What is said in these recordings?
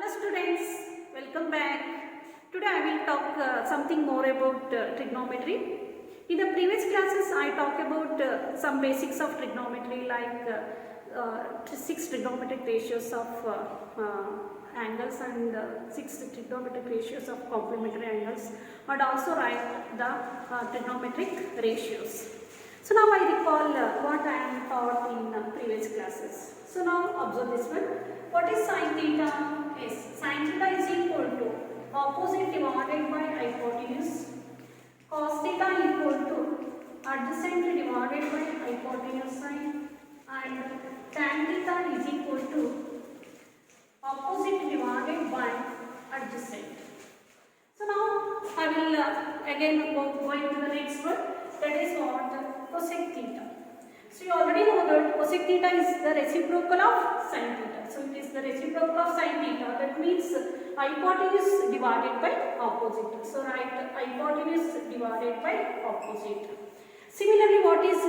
Hello students, welcome back. Today I will talk something more about trigonometry. In the previous classes I talked about some basics of trigonometry like 6 trigonometric ratios of angles and 6 trigonometric ratios of complementary angles, and also write the trigonometric ratios. So now I recall what I am taught in previous classes. So now observe this one. What is sin theta? Yes, sin theta is equal to opposite divided by hypotenuse. Cos theta equal to adjacent divided by hypotenuse sine, and tan theta is equal to opposite divided by adjacent. So now I will again go into the next one, that is what cosec theta. So you already know that cosec theta is the reciprocal of sin theta. So it is the reciprocal of sin theta. That means hypotenuse divided by opposite. So write hypotenuse divided by opposite. Similarly, what is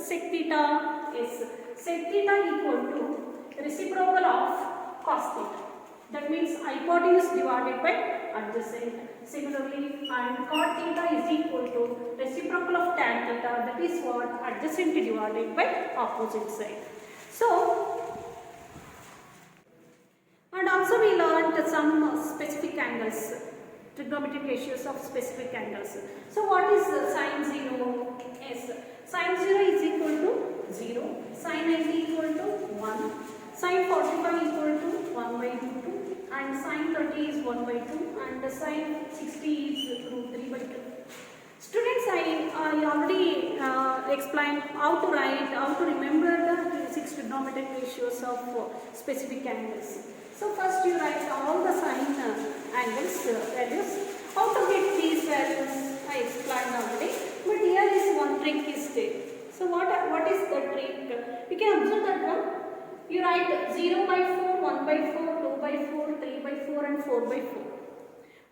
sec theta? Is sec theta equal to reciprocal of cos theta. That means hypotenuse divided by adjacent. Similarly, and cot theta is equal to reciprocal of tan theta. That is what? Adjacent divided by opposite side. So, and also we learned some specific angles, trigonometric ratios of specific angles. So what is sin 0? Yes, sin 0 is equal to 0, sin 90 equal to 1, sin 45 equal to 1 by root 2, and sin 30 is 1 by 2, and sin 60 is root 3 by 2. Students, I already explained how to write, how to remember the 6 trigonometric ratios of specific angles. So first you write all the sine angles values. How to get these values I explained already, but here is one trick is there. So what is the trick? You can observe that one. You write 0 by 4, 1 by 4, 2 by 4, 3 by 4 and 4 by 4.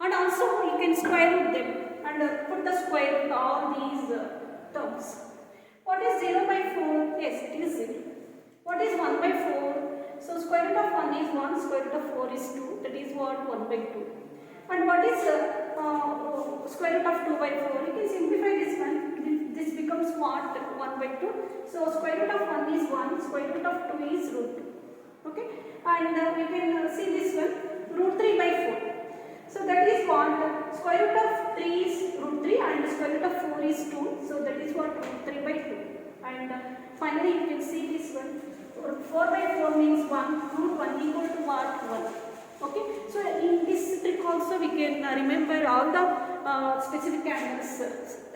And also you can square root them and put the square root all these terms. What is 0 by 4? Yes, it is 0. What is 1 by 4? So square root of 1 is 1, square root of 4 is 2, that is what? 1 by 2. And what is square root of 2 by 4? You can simplify this one. This becomes what? 1 by 2. So square root of 1 is 1, square root of 2 is root 2. Okay? And we can see this one, root 3 by 4. So that is what? Square root of 3 is root 3 and square root of 4 is 2. So that is what? Root 3 by 2. And finally you can see this one. 4 by 4 means 1, root 1 equal to what? 1. Okay, so in this trick also we can remember all the specific angles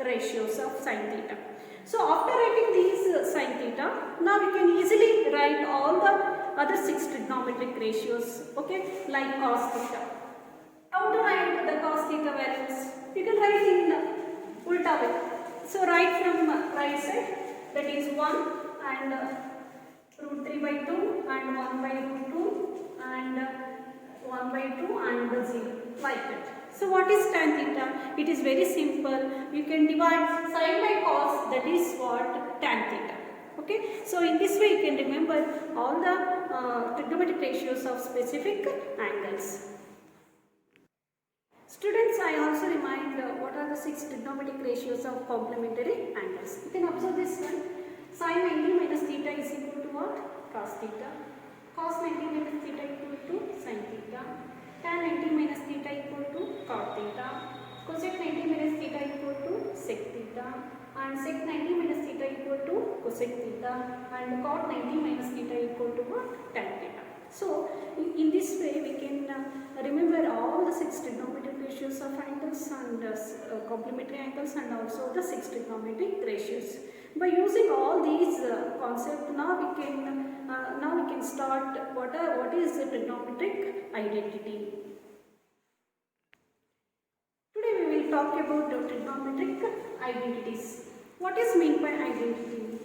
ratios of sin theta. So after writing these sin theta, now we can easily write all the other 6 trigonometric ratios, okay, like cos theta. How to write the cos theta values? You can write in ulta way. So write from right side, that is 1 and root 3 by 2 and 1 by root 2 and 1 by 2 and 0, like that. So what is tan theta? It is very simple. You can divide sin by cos, that is what? Tan theta. Okay. So in this way you can remember all the trigonometric ratios of specific angles. Students, I also remind what are the 6 trigonometric ratios of complementary angles. You can observe this one. Sin 90 minus theta is equal to what? Cos theta. Cos 90 minus theta equal to sin theta. Tan 90 minus theta equal to cot theta. Cosec 90 minus theta equal to sec theta. And sec 90 minus theta equal to cosec theta. And cot 90 minus theta equal to what? Tan theta. So in this way we can remember all the 6 trigonometric ratios of angles and complementary angles and also the 6 trigonometric ratios. By using all these concepts, now we can start what is the trigonometric identity. Today we will talk about the trigonometric identities. What is meant by identity?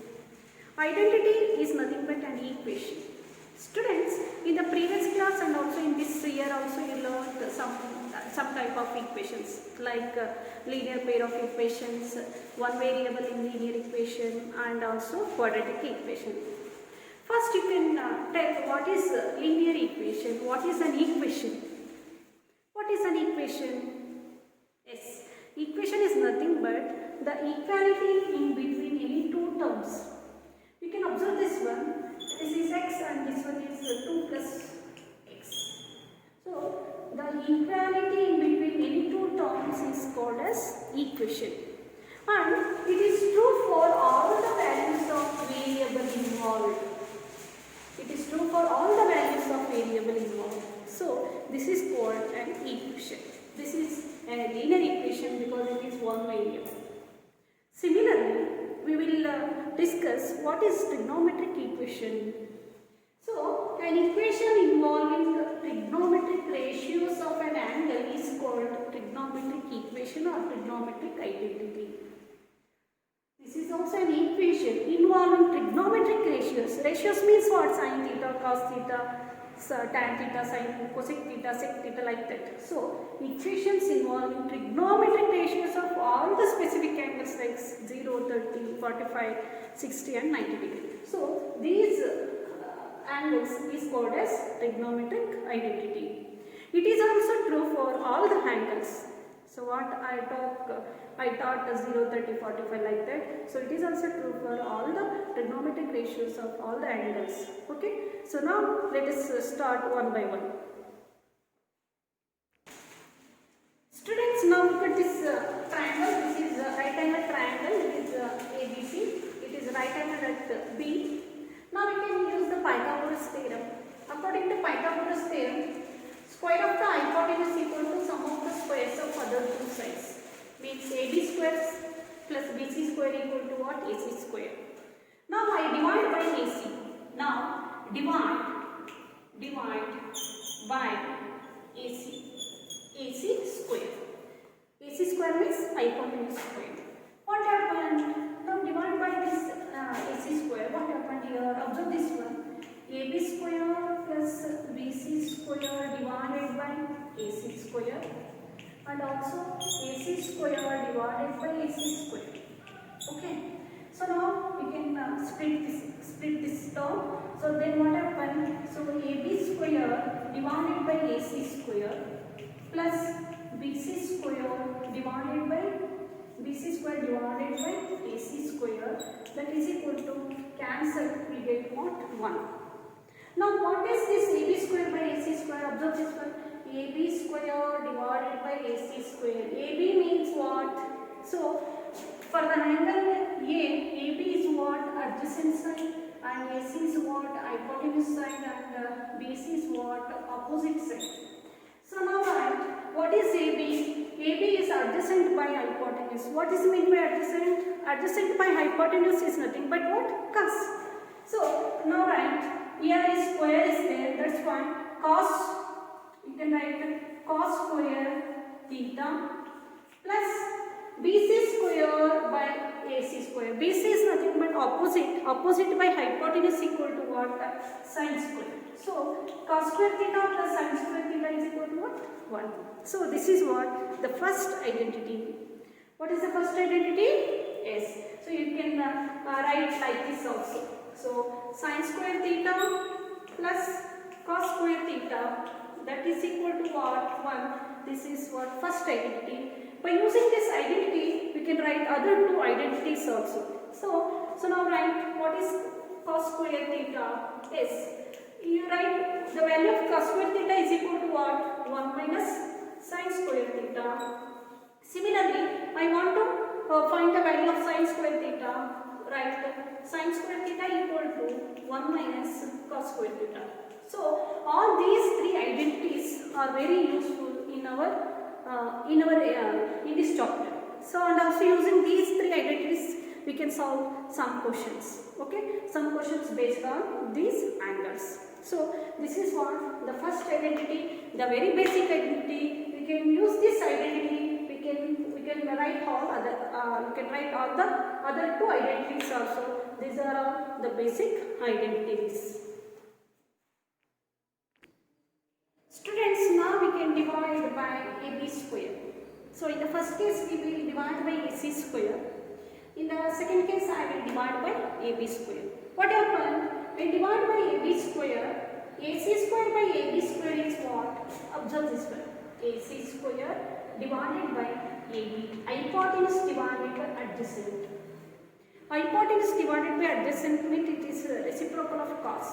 Identity is nothing but an equation. Students, in the previous class and also in this year also you learned some type of equations like linear pair of equations, one variable in linear equation and also quadratic equation. First you can tell what is linear equation, what is an equation. equation? Yes, equation is nothing but the equality in between any two terms. You can observe this one. This is x and this one is 2 plus x. So the equality in between any two terms is called as equation. And it is true for all the values of variable involved. It is true for all the values of variable involved. So this is called an equation. This is a linear equation because it is one variable. Similarly, we will discuss what is trigonometric equation. So, an equation involving trigonometric ratios of an angle is called trigonometric equation or trigonometric identity. This is also an equation involving trigonometric ratios. Ratios means what? Sin theta, cos theta, tan theta, sin cosec theta, sec theta, like that. So, equations involving trigonometric ratios of all the specific angles like 0, 30, 45, 60 and 90 degree. So, these angles is called as trigonometric identity. It is also true for all the angles. So what I taught 0, 30, 45 like that. So it is also true for all the trigonometric ratios of all the angles. Okay. So now let us start one by one. Students, now look at this triangle. This is a right angle triangle. It is ABC. It is right angle at B. Now we can use the Pythagoras theorem. According to Pythagoras theorem, square of the hypotenuse equal to sum of the squares of other two sides. Means AB squares plus BC square equal to what? AC square. Now I divide by AC. Now divide by AC square. AC square means hypotenuse square. What happened? Now divide by this AC square. What happened here? Observe this one. AB square plus BC square divided by AC square, and also AC square divided by AC square. Okay. So now we can split this term. So then what happened? So AB square divided by AC square plus BC square divided by AC square, that is equal to cancel, we get what? 1. Now what is this AB square by AC square? Observe this one. AB square divided by AC square. AB means what? So for the angle AB is what? Adjacent side, and AC is what? Hypotenuse side, and BC is what? Opposite side. So now write, what is AB? AB is adjacent by hypotenuse. What is meant by adjacent? Adjacent by hypotenuse is nothing but what? Cos. So now write, here is square is there, that's fine. Cos, you can write cos square theta plus BC square by AC square. BC is nothing but opposite. Opposite by hypotenuse equal to what? Sin square. So cos square theta plus sin square theta is equal to what? 1. So this is what? The first identity. What is the first identity? Yes. So you can write like this also. So sin square theta plus cos square theta, that is equal to what? 1. This is what? First identity. By using this identity, we can write other two identities also. So now write what is cos square theta? Yes. You write the value of cos square theta is equal to what? 1 minus sin square theta. Similarly, I want to find the value of sin square theta. Write sin square theta equal to 1 minus cos square theta. So all these three identities are very useful in this chapter. So and also using these three identities, we can solve some questions. Okay, some questions based on these angles. So this is what the first identity, the very basic identity. We can use this identity. We can write all other. You can write all the other two identities also. These are all the basic identities. Students, now we can divide by AB square. So in the first case, we will divide by AC square. In the second case, I will divide by AB square. What happened? When divide by AB square, AC square by AB square is what? Observe this one. AC square divided by AB. Hypotenuse divided by adjacent. Hypotenuse divided by adjacent means it is reciprocal of cos.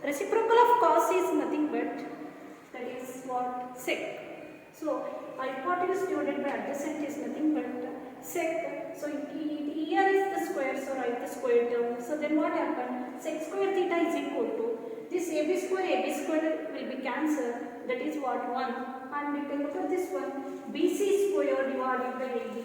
Reciprocal of cos is nothing but that is what sec. So hypotenuse divided by adjacent is nothing but sec. So here is the square, so write the square term. So then what happened? Sec square theta is equal to this AB square will be cancelled. That is what 1. And we can look at this one, BC square divided by AB.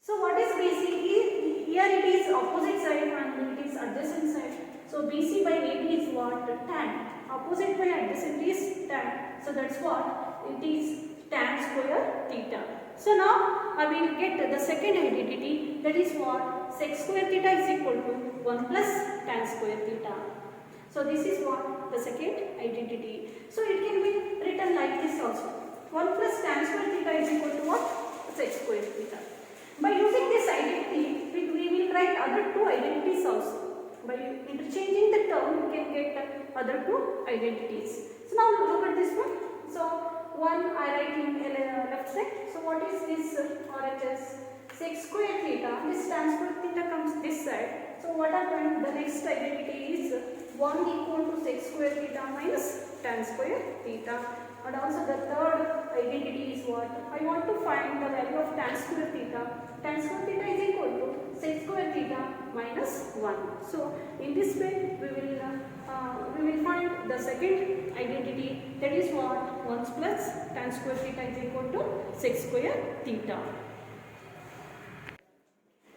So what is BC? Here it is opposite side and it is adjacent side. So BC by AB is what? Tan. Opposite by adjacent is tan. So that's what? It is tan square theta. So now I will get the second identity, that is what? Sec square theta is equal to 1 plus tan square theta. So this is what? The second identity. So it can be written like this also. 1 plus tan square theta is equal to what? Sec square theta. By using this identity, we will write other two identities also. By interchanging the term, we can get other two identities. So now look at this one. So one I write in left side. So what is this RHS? Sec square theta. This tan square theta comes this side. So what happened? The next identity is 1 equal to sec square theta minus tan square theta. And also the third identity is what? I want to find the value of tan square theta. Tan square theta is equal to sec square theta minus 1. So in this way we will find the second identity, that is what? 1 plus tan square theta is equal to sec square theta.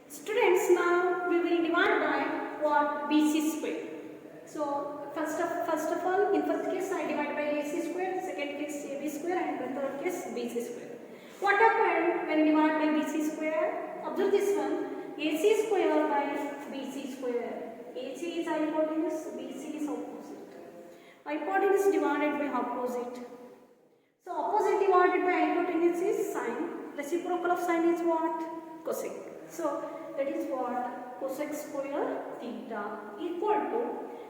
Students, now we will divide by what? BC square. So first of all, in first case I divide by AC square, second case AB square, and the third case BC square. What happened when divided by BC square? Observe this one, AC square by BC square. AC is hypotenuse, BC is opposite. Hypotenuse divided by opposite. So opposite divided by hypotenuse is sine. Reciprocal of sine is what? Cosec. So that is what? Cosec square theta equal to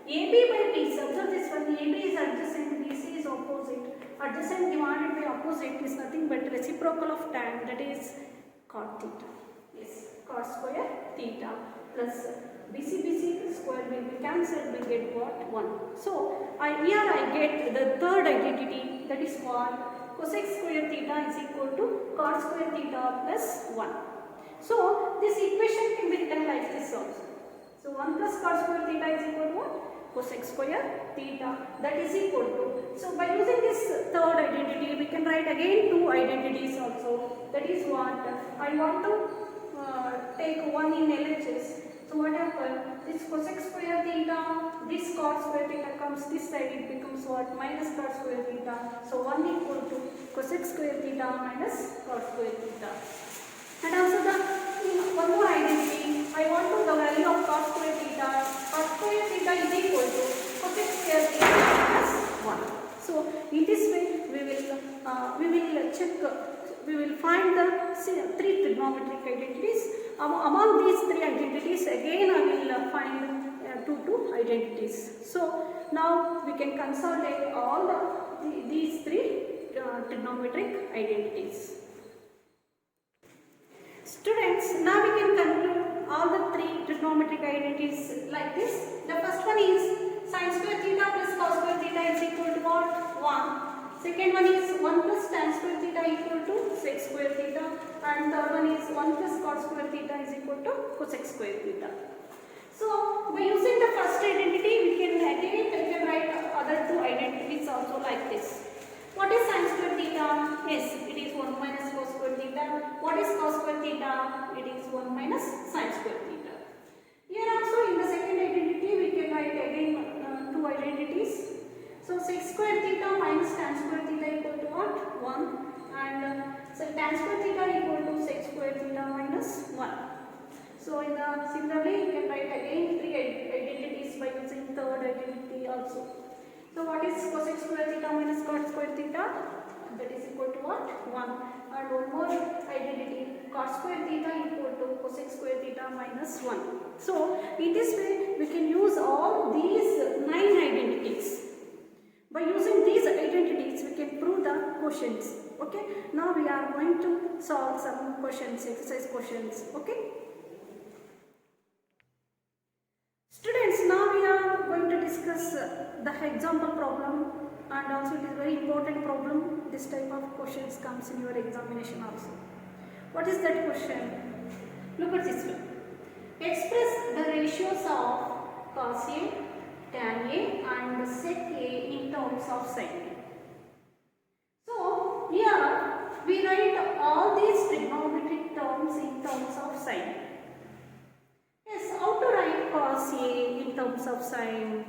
AB by BC. Observe this one, AB is adjacent, BC is opposite. Adjacent divided by opposite is nothing but reciprocal of tan, that is cot theta. Yes, cot square theta plus BC square will be cancelled, we get what? 1. So here I get the third identity, that is what? Cosec square theta is equal to cot square theta plus 1. So this equation can be written like this also. So 1 plus cot square theta is equal to what? Cosec square theta, that is equal to. So by using this third identity, we can write again two identities also. That is what? I want to take one in LHS. So what happened? This cosec square theta, this cot square theta comes this side, it becomes what? Minus cot square theta. So 1 equal to cosec square theta minus cot square theta. And also one more identity, I want to the value of cos square theta. Cos square theta is equal to cosec square theta plus 1. So in this way we will find the three trigonometric identities. Among these three identities, again I will find two identities. So now we can consolidate all these three trigonometric identities. Students, now we can conclude all the three trigonometric identities like this. The first one is sin square theta plus cos square theta is equal to what? 1. Second one is 1 plus tan square theta equal to sec square theta. And third one is 1 plus cos square theta is equal to cosec square theta. So by using the first identity, we can write other two identities also like this. What is sin square theta? Yes, it is 1 minus cos square theta. What is cos square theta? It is 1 minus sin square theta. Here also in the second identity, we can write again two identities. So sec square theta minus tan square theta equal to what? 1. And so tan square theta equal to sec square theta minus 1. So similarly, you can write again three identities by using third identity also. So what is cosec square theta minus cot square theta? That is equal to what? 1. And one more identity, cot square theta equal to cosec square theta minus 1. So in this way, we can use all these 9 identities. By using these identities, identities, we can prove the quotients. Okay, now we are going to solve some questions, exercise questions. Okay, students, now we are going to discuss the example problem, and also it is very important problem. This type of questions comes in your examination also. What is that question? Look at this one. Express the ratios of cos A, tan A and sec A in terms of sin A. So here we write all these trigonometric terms in terms of sin. Yes, how to write cos A in terms of sin?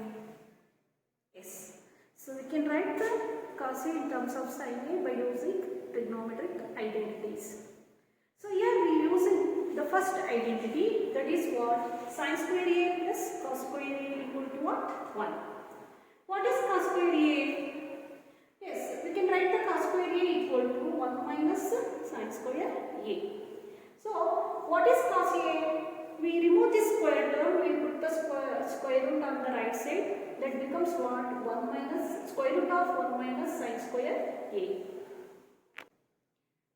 Yes, so we can write the cos A in terms of sin A by using trigonometric identities. So here we are using the first identity, that is what? Sin square A plus cos square A equal to what? 1. What is cos square A? Yes, we can write the cos square A equal to 1 minus sin square A. So what is cos A? We remove this square term, we put the square root on the right side. That becomes what? 1 minus square root of 1 minus sin square A.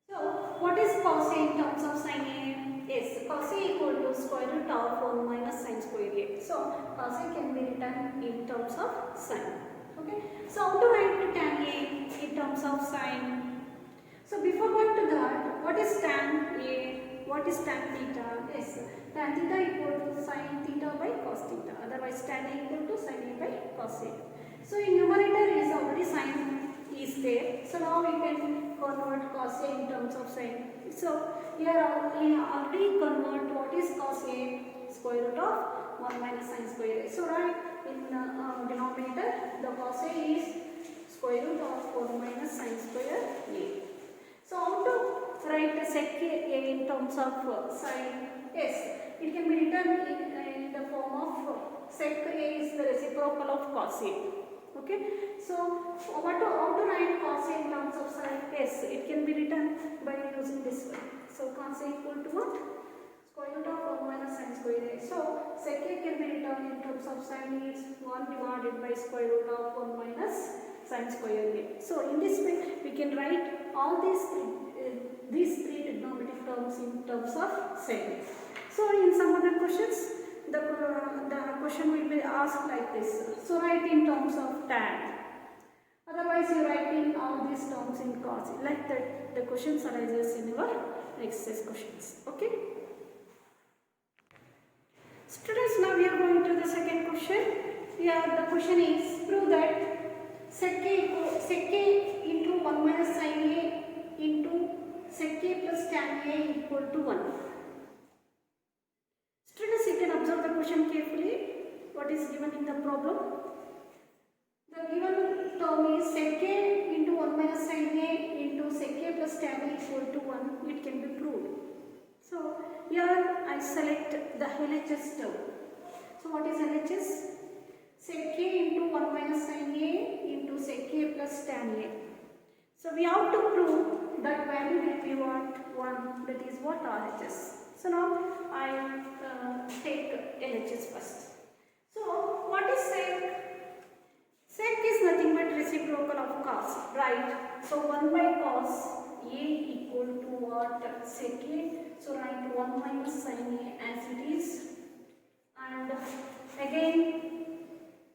So what is cos A in terms of sin A? Yes, cos A equal to square root of 1 minus sin square A. So cos A can be written in terms of sin. Okay. So how to write tan A in terms of sin? So before going to that, what is tan A? What is tan theta? Yes, tan theta equal to sin theta by cos theta. Otherwise tan A equal to sin A by cos A. So in numerator is already sin is there. So now we can convert cos A in terms of sin. So here we already convert what is cos A, square root of 1 minus sin square A. So right in denominator the cos A is square root of 1 minus sin square A. So how to write sec A in terms of sin? Yes, it can be written in the form of sec A is the reciprocal of cos A. Okay, so how to write cos A in terms of sin? Yes, it can be written by using this one. So cos A equal to what? Square root of 1 minus sin square A. So sec A can be written in terms of sin is 1 divided by square root of 1 minus sin square A. So in this way we can write all these three trigonometric terms in terms of sin. So in some other questions, the question will be asked like this. So write in terms of tan. Otherwise you write in all these terms in cos. Like that the questions arises in your exercise questions. Okay. Students, now we are going to the second question. Here the question is, prove that sec A into 1 minus sin A into sec A plus tan A equal to 1. Students, you can observe the question carefully. What is given in the problem? The given term is sec A into 1 minus sin A into sec A plus tan A equal to 1. It can be proved. So here I select the LHS term. So what is LHS? Sec A into 1 minus sin A into sec A plus tan A. So we have to prove that value will be what? 1. That is what RHS. So now I take LHS first. So what is sec? Sec is nothing but reciprocal of cos, right? So 1 by cos A equal to what? Sec A. So write 1 minus sin A as it is. And again,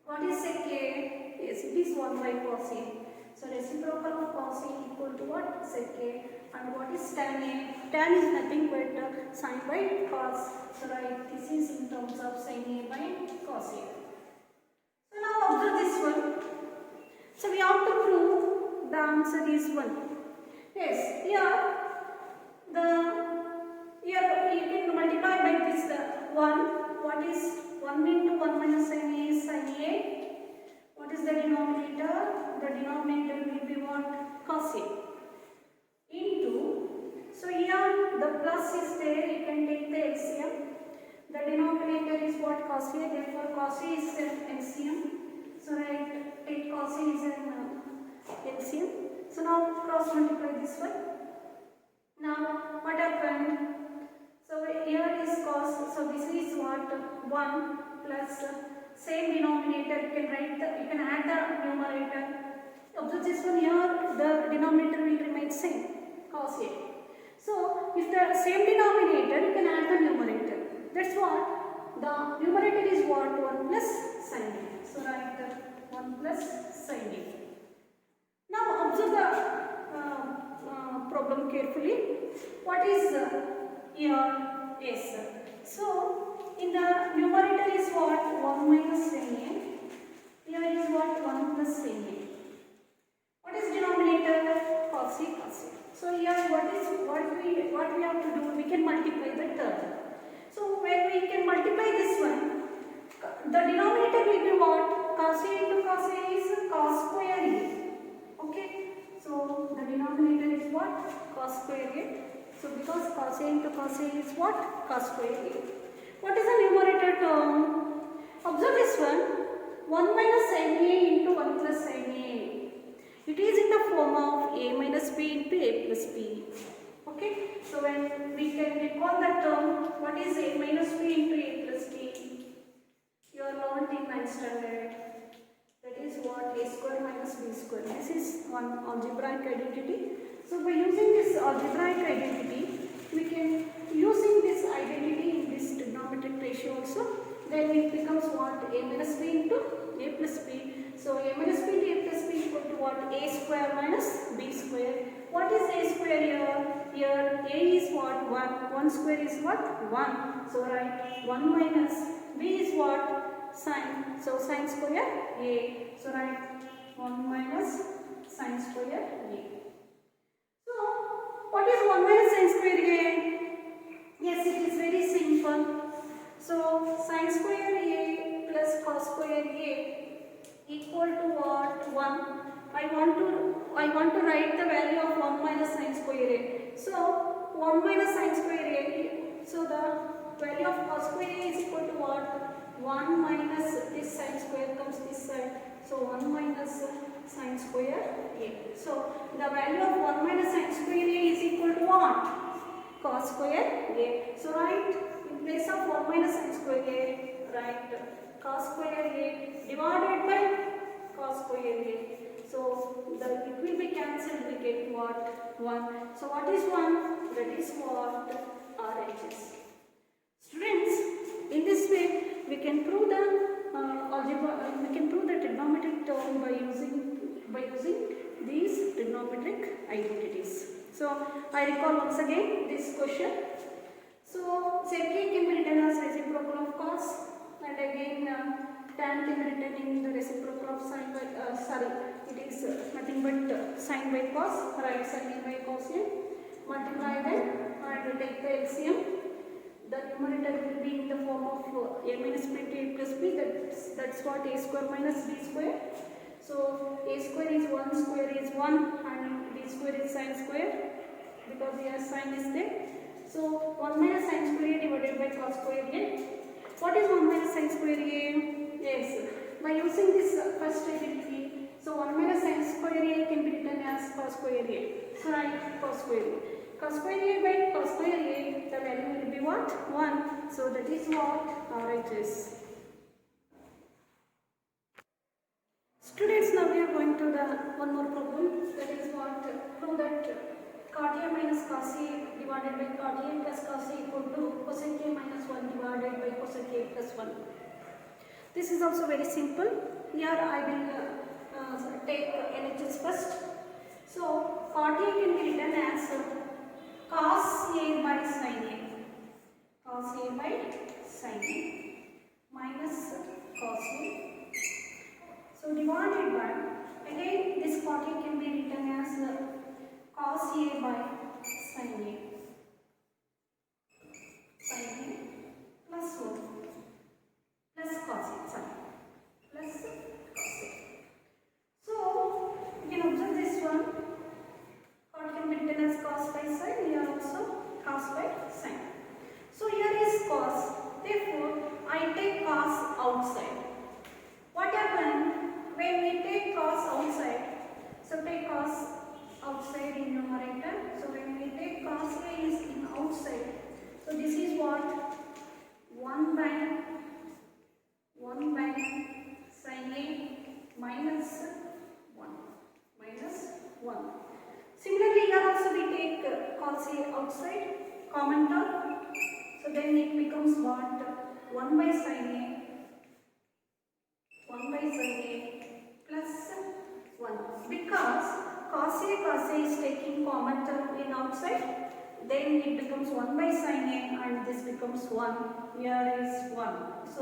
what is sec A? Yes, it is 1 by cos A. So reciprocal of cos A equal to what? Sec A. And what is tan A? Tan is nothing but sin by cos. So write this is in terms of sin A by cos A. So now observe this one. So we have to prove the answer is 1. Yes, here you can multiply by this 1. What is 1 into 1 minus sin A is sin A. What is the denominator? The denominator will be what? Cos A. Into, so here the plus is there, you can take the LCM. The denominator is what? Cos A, therefore cos A is an LCM. So right, take cos A is an LCM. So now cross multiply this one. Now what happened? So here is cos, so this is what? 1 plus same denominator, you can add the numerator. Observe this one same denominator, you can add the numerator. That's what. The numerator is what? 1 plus sin a. So write the 1 plus sin a. Now observe the problem carefully. What is here? Yes. So in the numerator is what? 1 minus sin a. Here is what? 1 plus sin a. What is denominator? Cos a, cos a. So here what we have to do? We can multiply the term. So when we can multiply this one, the denominator will be what? Cos a into cos a is cos square a. Okay. So the denominator is what? Cos square a. So because cos a into cos a is what? Cos square a. What is the numerator term? Observe this one. 1 minus sin a into 1 plus sin a. It is in the form of a minus b into a plus b. Okay. So when we can recall that term, what is a minus b into a plus b? You are learned in 9th standard. That is what? A square minus b square. This is one algebraic identity. So by using this algebraic identity, we can using this identity in this trigonometric ratio also. Then it becomes what? A minus b into a plus b. So a minus b into a plus b equal to what? A square minus b square. What is a square here? Here a is what? 1. 1 square is what? 1. So write 1 minus b is what? Sine. So sine square a. So write 1 minus sine square a. So what is 1 minus sine square a? Yes, it is very simple. So sine square a plus cos square a equal to what? 1. I want to write the value of 1 minus sine square a. So 1 minus sine square a. So the value of cos square a is equal to what? 1 minus this sine square comes this side. So 1 minus sine square a. So the value of 1 minus sine square a is equal to what? Cos square a. So write in place of 1 minus sine square a, write cos square a divided by cos square a. So it will be cancelled, we get what? 1. So what is 1? That is what? RHS. Students, in this way we can prove the we can prove the trigonometric term by using these trigonometric identities. So I recall once again this question. So sec a can be written as reciprocal of cos, and again tan can be written in the reciprocal of sine by it is nothing but sine by cos, right sine by cosine, multiply them and take the LCM. The numerator will be in the form of a minus b into a plus b. That's what? A square minus b square. So a square is 1, square is 1, and b square is sine square, because here sine is there. So 1 minus sine square divided by cos square a. What is 1 minus sine square a? Yes, by using this first identity, so 1 minus sine square a can be written as cos square a. So write cos square a. Cos square a by cos square a, the value will be what? 1. So that is what RHS. Students, now we are going to the one more problem. That is what? Prove that cot a minus cos a divided by cot a plus cos a equal to cosec a minus 1 divided by cosec a plus 1. This is also very simple. Here I will take LHS first. So cot a can be written as cos a by sin a. Cos a by sin a minus cos a. So divided by, again this cot a can be written as cos a by sin a. Sin a plus 1 plus cos a, sorry, plus cos a. So you can observe this one. Cot can be written as cos by sin, here also cos by sin. So here is cos, therefore I take cos outside. What happened when we take cos outside? So take cos outside in numerator. So when we take cos a is in outside, so this is what? 1 by sin a minus 1 minus 1. Similarly, here also we take cos a outside. common term. So then it becomes what? 1 by sin A, 1 by sin A plus 1. Because cos A is taking common term in outside. Then it becomes 1 by sin A and this becomes 1. Here is 1. So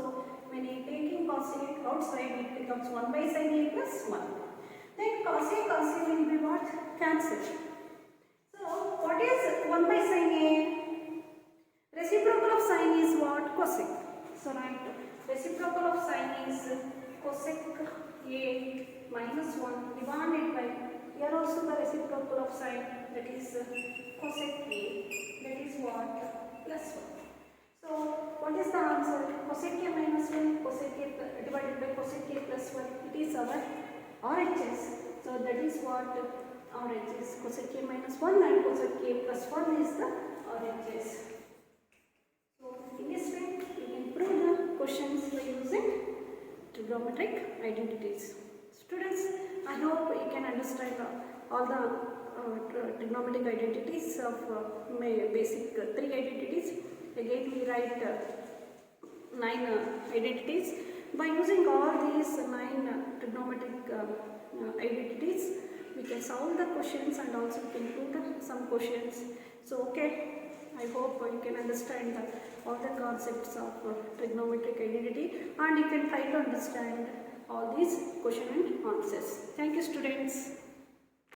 when you taking cos A outside, it becomes 1 by sin A plus 1. Then cos A will be what? Cancelled. So what is 1 by sin A? Reciprocal of sin is what? Cosec. So write reciprocal of sin is cosec A minus 1 divided by, here also the reciprocal of sin, that is cosec A, that is what? Plus 1. So what is the answer? Cosec A minus 1, cosec A divided by cosec A plus 1, it is our RHS. So that is what RHS, cosec A minus 1 and cosec A plus 1 is the RHS. So in this way you can prove the questions by using trigonometric identities. Students, I hope you can understand all the trigonometric identities of basic 3 identities. Again we write 9 identities. By using all these 9 trigonometric identities, we can solve the questions and also conclude some questions. So okay, I hope you can understand all the concepts of trigonometric identity and you can try to understand all these question and answers. Thank you, students.